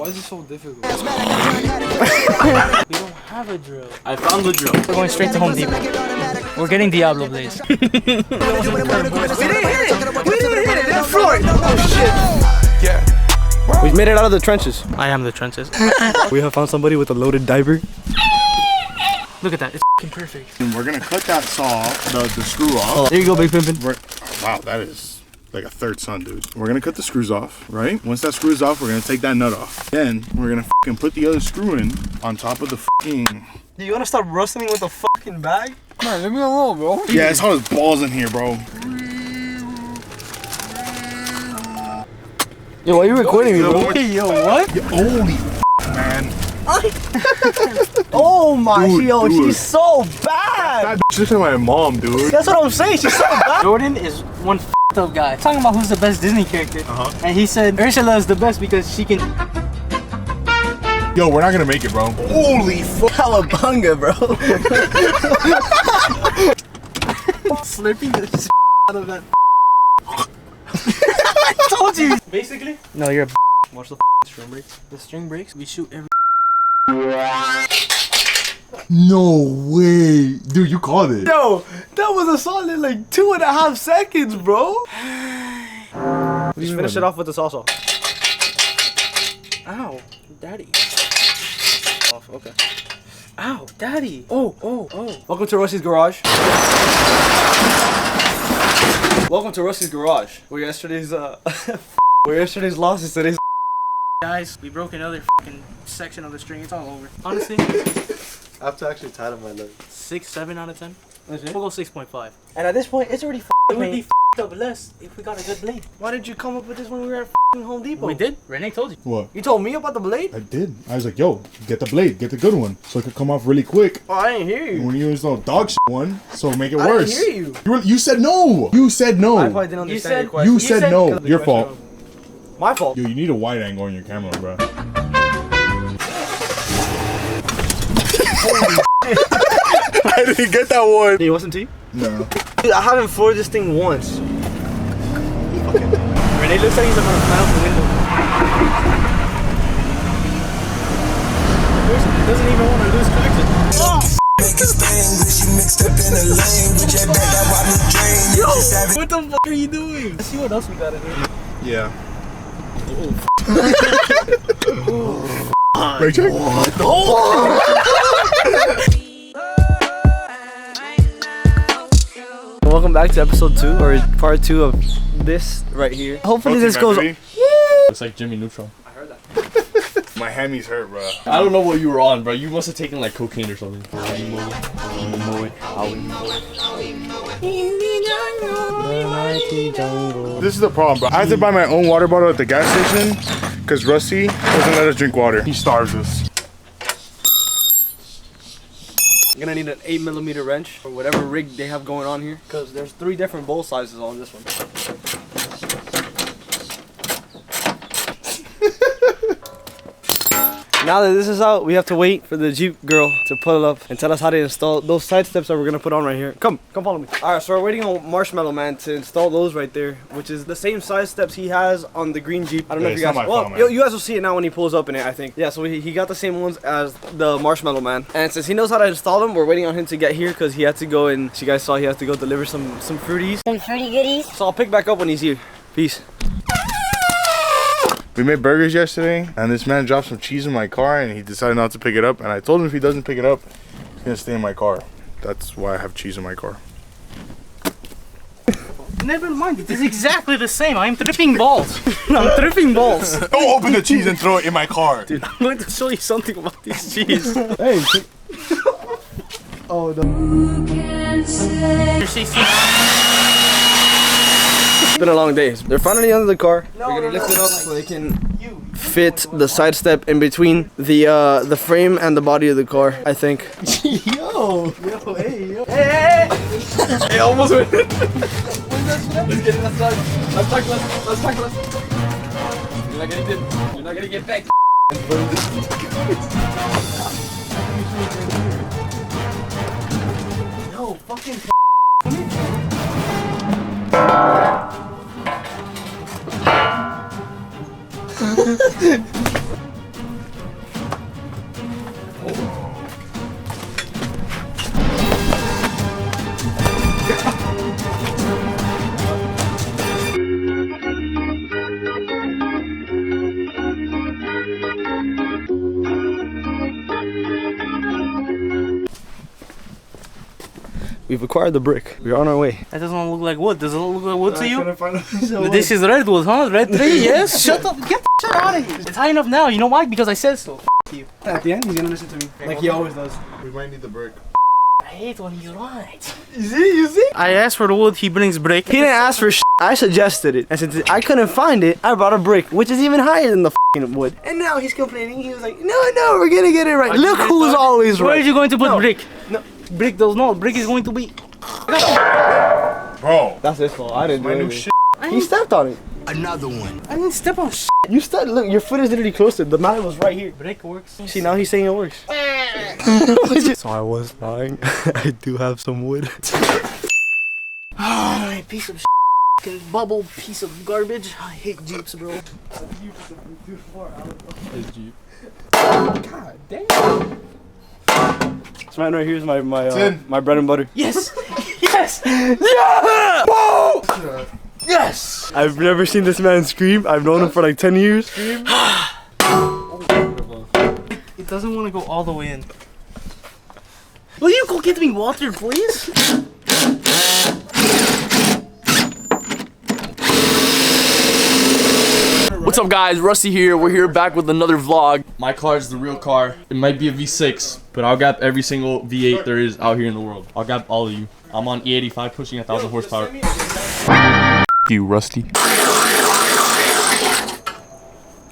is it so difficult? We don't have a drill. I found the drill. We're going straight to Home Depot. We're getting Diablo blades. We didn't hit it! We didn't hit it! That's Freud! Oh shit! Yeah. We've made it out of the trenches. I am the trenches. We have found somebody with a loaded diaper. Look at that. It's f***ing perfect. And we're gonna cut that saw, the screw off. There you go, Big Pimpin'. Wow, that is like a third son, dude. We're gonna cut the screws off, right? Once that screw is off, we're gonna take that nut off. Then we're gonna fucking put the other screw in on top of the fucking. You wanna stop rustling with the fucking bag? Man, leave me alone, bro. Yeah, it's all his balls in here, bro. Yo, why are you recording me, bro? Yo, what? Holy man. Oh my, Dude. she's so bad! That bitch looks like my mom, dude. That's what I'm saying, she's so bad! Jordan is one f***ed up guy. Talking about who's the best Disney character. And he said Ursula is the best because she can... Yo, we're not gonna make it, bro. Holy fuck. Cowabunga, bro. Slurping the shit out of that. I told you! Basically? No, you're a Watch the string breaks. The string breaks, we shoot every... No way. Dude, you called it. Yo, that was a solid like 2.5 seconds, bro. Just finish it off with the salsa. Ow, daddy. Off, okay. Ow, daddy. Oh. Welcome to Rustyy's garage. Welcome to Rustyy's garage. Where yesterday's loss is today's. Guys, we broke another fucking section of the string. It's all over. Honestly, I have to actually tie up my leg. 6, 7 out of 10. We'll go 6.5. And at this point, it's already It would be up less if we got a good blade. Why did you come up with this when we were at Home Depot? We did. Renee told you. What? You told me about the blade? I did. I was like, yo, get the blade, get the good one, so it could come off really quick. Oh, I didn't hear you. When you use the dog shit one, so make it I worse. didn't hear you. You said no. You said no. I probably didn't understand your question. You said no. Your fault. My fault. Yo, you need a wide angle on your camera, bro. I didn't get that one. Did you listen to you? No. Dude, I haven't floored this thing once. Renee looks like he's gonna fly out the window. He doesn't even want to lose traction. Yo, what the fuck are you doing? Let's see what else we got in here. Yeah. Brake check. Welcome back to episode 2 or part 2 of this right here. Hopefully this goes. Looks like Jimmy Neutron. I heard that. My hammies hurt, bro. I don't know what you were on, bro. You must have taken like cocaine or something. This is the problem, bro. I had to buy my own water bottle at the gas station because Rustyy doesn't let us drink water. He starves us. You're gonna need an 8mm wrench or whatever rig they have going on here because there's 3 different bowl sizes on this one. Now that this is out, we have to wait for the Jeep girl to pull up and tell us how to install those side steps that we're gonna put on right here. Come follow me. All right, so we're waiting on Marshmallow Man to install those right there, which is the same side steps he has on the green Jeep. I don't know if you guys. Well, you guys will see it now when he pulls up in it, I think. Yeah, so he got the same ones as the Marshmallow Man, and since he knows how to install them, we're waiting on him to get here because he had to go and you guys saw he has to go deliver some fruities. Some fruity goodies. So I'll pick back up when he's here. Peace. We made burgers yesterday, and this man dropped some cheese in my car, and he decided not to pick it up. And I told him if he doesn't pick it up, he's gonna stay in my car. That's why I have cheese in my car. Never mind, it is exactly the same. I'm tripping balls. I'm tripping balls. Don't open the cheese and throw it in my car. Dude, I'm going to show you something about this cheese. Hey. Oh no. It's been a long day. They're finally under the car. We're gonna lift it up so they can fit the side step in between the frame and the body of the car, I think. Yo, hey. Hey, almost went. Let's get it, let's talk less. You're not gonna get back. No, fucking We've acquired the brick. We're on our way. That doesn't look like wood. Does it look like wood to you? This This is redwood, huh? Red 3, yes? Shut up. Get the shit out of here. It's high enough now. You know why? Because I said so. F you. At the end, he's gonna listen to me. Like he always does. We might need the brick. I hate when he's right. You see? I asked for the wood, he brings brick. He didn't ask for I suggested it. And since I couldn't find it, I brought a brick, which is even higher than the wood. And now he's complaining. He was like, no, we're gonna get it right. Look who's always Where right. are you going to put brick? No. Brick does not. Brick is going to be... Bro. That's his fault. I didn't do My new anything. shit. He stepped on it. Another one. I didn't step on shit. You stepped. Look, your foot is literally close to it. The mallet was right here. Brick works. See, now he's saying it works. So I was lying. I do have some wood. Oh, piece of shit. Bubble piece of garbage. I hate Jeeps, bro. God damn. This man right here is my bread and butter. Yes! Yes! Yeah! Whoa! Yes! I've never seen this man scream. I've known him for like 10 years. It doesn't want to go all the way in. Will you go get me water, please? What's up, guys? Rustyy here. We're here back with another vlog. My car is the real car. It might be a V6, but I'll gap every single V8 there is out here in the world. I'll gap all of you. I'm on E85 pushing 1,000 horsepower. You, Rustyy.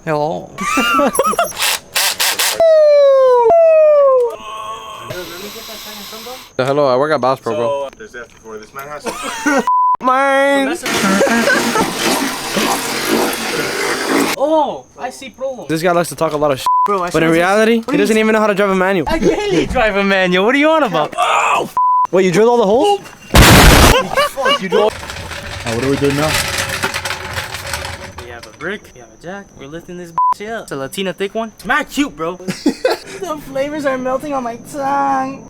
Hello. Hello, I work at Bass Pro, bro. There's that before. This man has to. Mine. Oh, I see problem. This guy likes to talk a lot of shit, Bro, I but in reality, he doesn't even know how to drive a manual. I barely drive a manual. What are you on about? Wait, you drilled all the holes? Fuck, you don't. What are we doing now? We have a brick, we have a jack, we're lifting this bitch up. It's a Latina thick one. It's mad cute, bro. The flavors are melting on my tongue.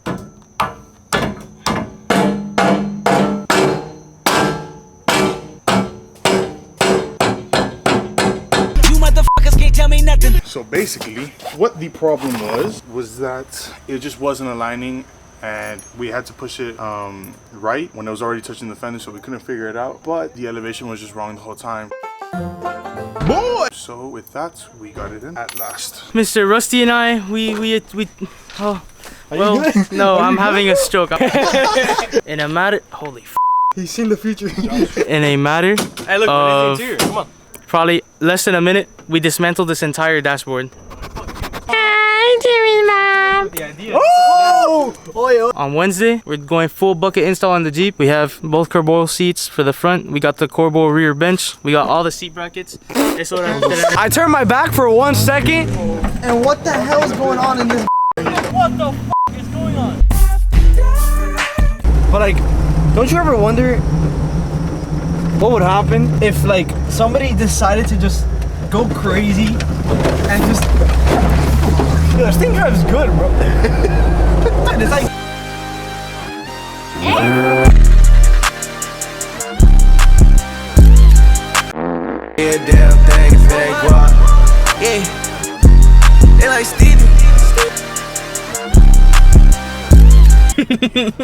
So basically, what the problem was that it just wasn't aligning, and we had to push it right when it was already touching the fender, so we couldn't figure it out. But the elevation was just wrong the whole time. Boy! So with that, we got it in at last. Mr. Rustyy and I, we oh, well, no, I'm having a stroke. In a matter, holy f***. He's seen the future. In a matter Hey, look, of here. Come on. probably less than a minute, we dismantled this entire dashboard. On Wednesday, we're going full bucket install on the Jeep. We have both carboil seats for the front. We got the carboil rear bench. We got all the seat brackets. I turned my back for 1 second, and what the hell is going on in this? What the f is going on? But like, don't you ever wonder what would happen if like somebody decided to just go crazy and just... Yo, this thing drives good, bro. It's like... Yeah, damn thing if it ain't guap. Yeah, they like Stevie.